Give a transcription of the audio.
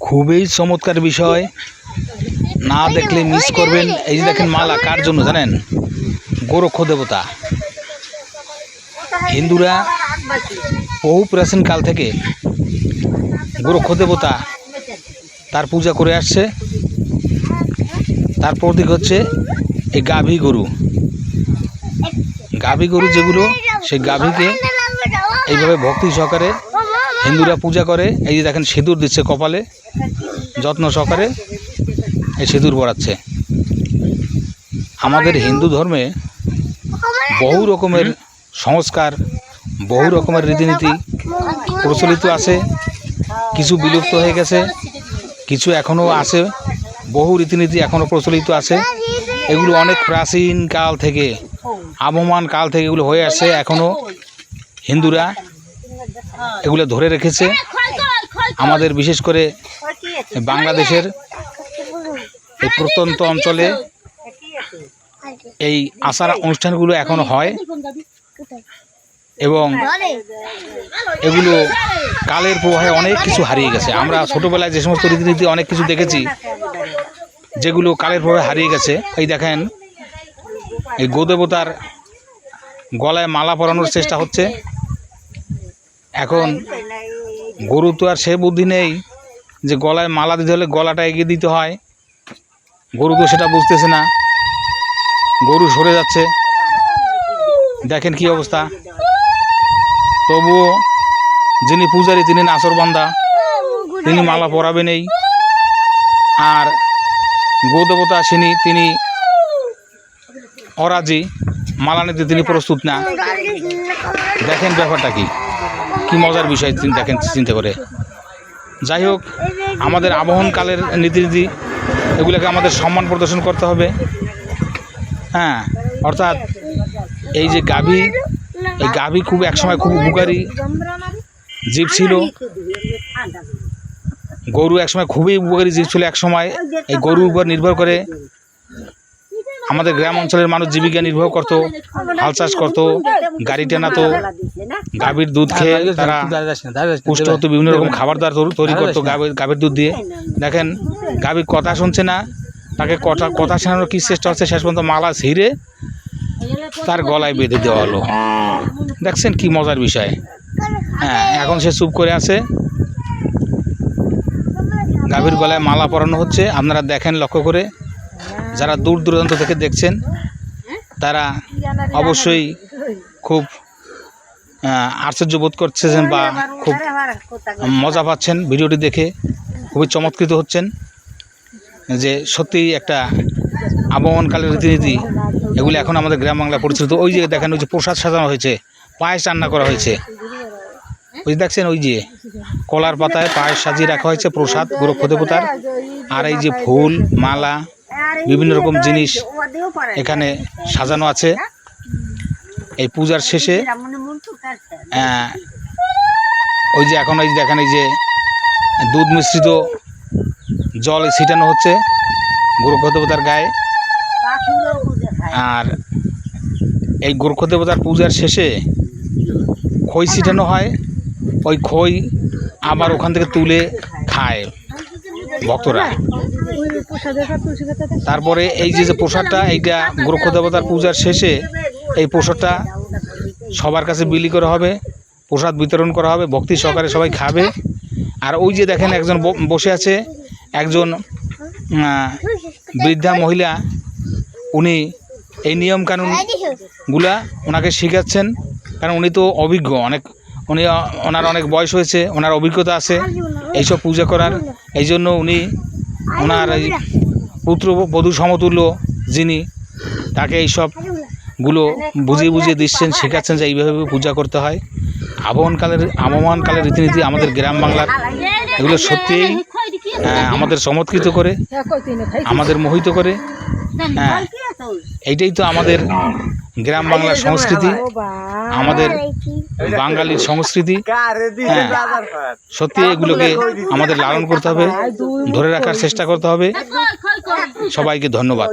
খুবই চমৎকার বিষয়, না দেখলে মিস করবেন। এই যে দেখেন মালা কার জন্য জানেন? গোরক্ষ দেবতা। হিন্দুরা বহু প্রাচীন কাল থেকে গোরক্ষ দেবতা তার পূজা করে আসছে। তার প্রতীক হচ্ছে এই গাভী গরু। গাভী গরু যেগুলো, সেই গাভীকে এইভাবে ভক্তি সহকারে হিন্দুরা পূজা করে। এই যে দেখেন সিঁদুর দিচ্ছে কপালে, যত্ন সহকারে এই সিঁদুর পরাচ্ছে। আমাদের হিন্দু ধর্মে বহু রকমের সংস্কার, বহু রকমের রীতিনীতি প্রচলিত আছে। কিছু বিলুপ্ত হয়ে গেছে, কিছু এখনও আছে। বহু রীতিনীতি এখনও প্রচলিত আছে। এগুলো অনেক প্রাচীন কাল থেকে, আবহমান কাল থেকে এগুলো হয়ে আসছে। এখনও হিন্দুরা এগুলো ধরে রেখেছে। আমাদের বিশেষ করে বাংলাদেশের এই প্রত্যন্ত অঞ্চলে এই আচার অনুষ্ঠানগুলো এখনও হয় এবং এগুলো কালের প্রবাহে অনেক কিছু হারিয়ে গেছে। আমরা ছোটোবেলায় যে সমস্ত রীতিনীতি অনেক কিছু দেখেছি, যেগুলো কালের প্রবাহে হারিয়ে গেছে। এই দেখেন, এই গোদেবতার গলায় মালা পরানোর চেষ্টা হচ্ছে। এখন গরু তো আর সে বুদ্ধি নেই যে গলায় মালা দিতে হলে গলাটা এগিয়ে দিতে হয়। গরু তো সেটা বুঝতেছে না, গরু সরে যাচ্ছে। দেখেন কি অবস্থা। তবুও যিনি পূজারী, তিনি নাচরবান্দা, তিনি মালা পরাবেনই। আর গোদেবতা তিনি অরাজি, মালা নিতে তিনি প্রস্তুত না। দেখেন ব্যাপারটা কি মজার বিষয় দেখেন চিন্তা করে। যাই হোক, আমাদের আবহনকালের নীতি এগুলোকে আমাদের সম্মান প্রদর্শন করতে হবে। হ্যাঁ, অর্থাৎ এই যে গাভী, এই গাভী খুব একসময় খুব উপকারী জীব ছিল। গরু একসময় খুবই উপকারী জীব ছিল। একসময় এই গরুর উপর নির্ভর করে আমাদের গ্রাম অঞ্চলের মানুষ জীবিকা নির্বাহ করতো, হাল চাষ করতো, গাড়ি টানাতো। গাভীর দুধ খেয়ে তারা পুষ্ট হতো, বিভিন্ন রকম খাবার দাবার তৈরি করতো গাভীর দুধ দিয়ে। দেখেন, গাভী কথা শুনছে না, তাকে কথা শোনানোর কি চেষ্টা হচ্ছে, শেষ পর্যন্ত মালা ছিঁড়ে তার গলায় বেঁধে দেওয়া হলো। দেখছেন কি মজার বিষয়। হ্যাঁ, এখন সে চুপ করে আছে। গাভীর গলায় মালা পরানো হচ্ছে। আপনারা দেখেন লক্ষ্য করে, যারা দূর দূরান্ত থেকে দেখছেন তারা অবশ্যই খুব আশ্চর্য বোধ করছেন বা খুব মজা পাচ্ছেন ভিডিওটি দেখে, খুবই চমৎকৃত হচ্ছেন যে সত্যিই একটা আবহমানকালের রীতিনীতি এগুলি এখন আমাদের গ্রাম বাংলায় পরিচালিত। ওই যে দেখেন, ওই যে প্রসাদ সাজানো হয়েছে, পায়েস রান্না করা হয়েছে। ওই দেখছেন, ওই যে কলার পাতায় পায়েস সাজিয়ে রাখা হয়েছে, প্রসাদ গোরক্ষ দেবতার। আর এই যে ফুল মালা বিভিন্ন রকম জিনিস এখানে সাজানো আছে। এই পূজার শেষে ওই যে এখন এই দেখেন, এই যে দুধ মিশ্রিত জল ছিটানো হচ্ছে গোরক্ষ দেবতার গায়ে। আর এই গোরক্ষ দেবতার পূজার শেষে খই ছিটানো হয়। ওই খই আবার ওখান থেকে তুলে খায় ভক্তরা। তারপরে এই যে প্রসাদটা, এইটা গোরক্ষ দেবতার পূজার শেষে এই প্রসাদটা সবার কাছে বিলি করা হবে, প্রসাদ বিতরণ করা হবে, ভক্তি সহকারে সবাই খাবে। আর ওই যে দেখেন, একজন বসে আছে, একজন বৃদ্ধা মহিলা, উনি এই নিয়মকানুনগুলা ওনাকে শেখাচ্ছেন। কারণ উনি তো অভিজ্ঞ, ওনার অনেক বয়স হয়েছে, ওনার অভিজ্ঞতা আছে এইসব পূজা করার। এই জন্য উনি ওনার এই পুত্রবধূ সমতুল্য যিনি, তাকে এইসবগুলো বুঝিয়ে দিচ্ছেন, শেখাচ্ছেন যে এইভাবে পূজা করতে হয়। আবহমানকালের রীতিনীতি আমাদের গ্রাম বাংলার, এগুলো সত্যিই আমাদের চমৎকৃত করে, আমাদের মোহিত করে। হ্যাঁ, এইটাই তো আমাদের গ্রাম বাংলার সংস্কৃতি, আমাদের বাঙালির সংস্কৃতি। হ্যাঁ, সত্যি এগুলোকে আমাদের লালন করতে হবে, ধরে রাখার চেষ্টা করতে হবে। সবাইকে ধন্যবাদ।